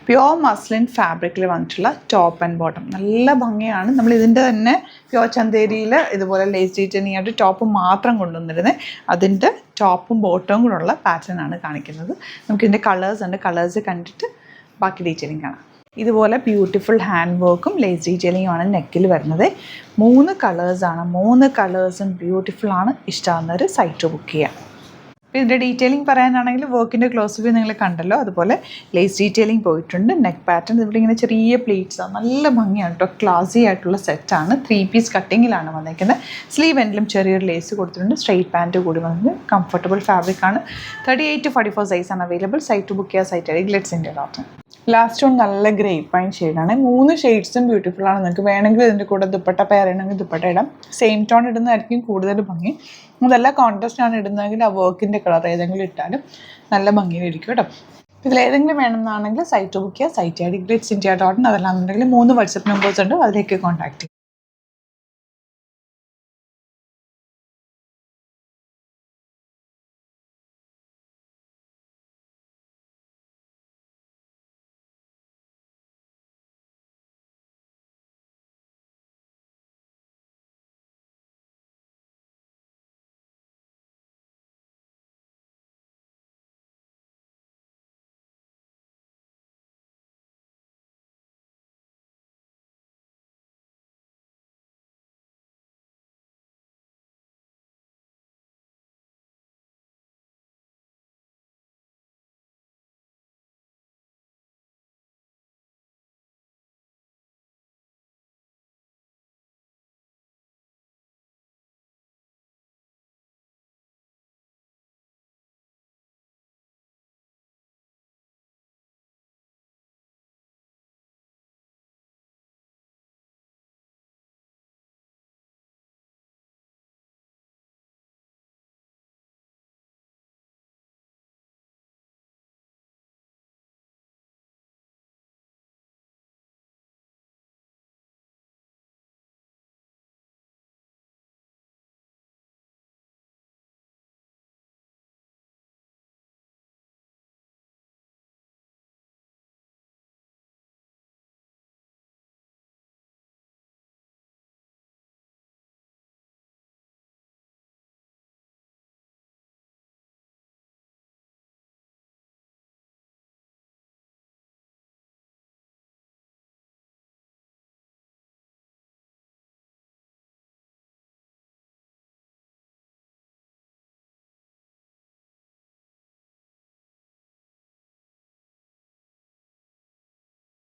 Pure muslin ഫാബ്രിക്കിൽ വന്നിട്ടുള്ള top and bottom നല്ല ഭംഗിയാണ്. നമ്മൾ ഇതിൻ്റെ തന്നെ പ്യുവർ ചന്തേരിയിൽ ഇതുപോലെ ലേസ് ഡീറ്റെയിലിംഗ് ആയിട്ട് ടോപ്പ് മാത്രം കൊണ്ടുവന്നിരുന്നത്. അതിൻ്റെ ടോപ്പും ബോട്ടവും കൂടെയുള്ള പാറ്റേൺ ആണ് കാണിക്കുന്നത്. നമുക്കിതിൻ്റെ കളേഴ്സ് ഉണ്ട്, കളേഴ്സ് കണ്ടിട്ട് ബാക്കി ഡീറ്റെയിലിംഗ് കാണാം. ഇതുപോലെ ബ്യൂട്ടിഫുൾ ഹാൻഡ് വർക്കും ലേസ് ഡീറ്റെയിലിംഗുമാണ് നെക്കിൽ വരുന്നത്. 3 കളേഴ്സാണ്, 3 കളേഴ്സും ബ്യൂട്ടിഫുൾ ആണ്. ഇഷ്ടമാകുന്നവർ സൈറ്റ് ബുക്ക് ചെയ്യാം. അപ്പോൾ ഇതിൻ്റെ ഡീറ്റെയിലിംഗ് പറയാനാണെങ്കിൽ വർക്കിൻ്റെ ക്ലോസ് വ്യൂ നിങ്ങൾ കണ്ടല്ലോ. അതുപോലെ ലേസ് ഡീറ്റെയിലിംഗ് പോയിട്ടുണ്ട്. നെക്ക് പാറ്റേൺ ഇവിടെ ഇങ്ങനെ ചെറിയ പ്ലീറ്റ്സാണ്, നല്ല ഭംഗിയാണ് കേട്ടോ. ക്ലാസി ആയിട്ടുള്ള സെറ്റാണ്. 3 പീസ് കട്ടിങ്ങിലാണ് വന്നിരിക്കുന്നത്. സ്ലീവ് എൻഡിലും ചെറിയൊരു ലേസ് കൊടുത്തിട്ടുണ്ട്. സ്ട്രെയിറ്റ് പാൻറ്റ് കൂടി വന്നിട്ട് കംഫർട്ടബിൾ ഫാബ്രിക്കാണ്. 38 to 44 സൈസാണ് അവൈലബിൾ. സൈറ്റ് ബുക്ക് ചെയ്യുക. സൈറ്റ് ഐ ഗ്ലിറ്റ്സിൻ്റെ. ലാസ്റ്റ് വൺ നല്ല ഗ്രേ പൈൻ ഷെയ്ഡാണ്. 3 ഷെയ്ഡ്സും ബ്യൂട്ടിഫുൾ ആണ്. നിങ്ങൾക്ക് വേണമെങ്കിൽ ഇതിൻ്റെ കൂടെ ദുപ്പട്ട പെയർ ചെയ്യണമെങ്കിൽ ദുപ്പട്ട ഇടാം. സെയിം ടോൺ ഇടുന്നതായിരിക്കും കൂടുതൽ ഭംഗി. അതല്ല കോൺട്രാസ്റ്റ് ആണ് ഇടുന്നതെങ്കിൽ ആ വർക്കിൻ്റെ കളർ ഏതെങ്കിലും ഇട്ടാലും നല്ല ഭംഗിയായിരിക്കും കേട്ടോ. ഇതിലേതെങ്കിലും വേണമെന്നാണെങ്കിൽ സൈറ്റ് ബുക്ക് ചെയ്യുക. Site I glitz India .in. അതല്ലാന്നുണ്ടെങ്കിൽ 3 വാട്സപ്പ് നമ്പേഴ്സ് ഉണ്ട്, അതിലേക്ക് കോൺടാക്ട് ചെയ്യുക.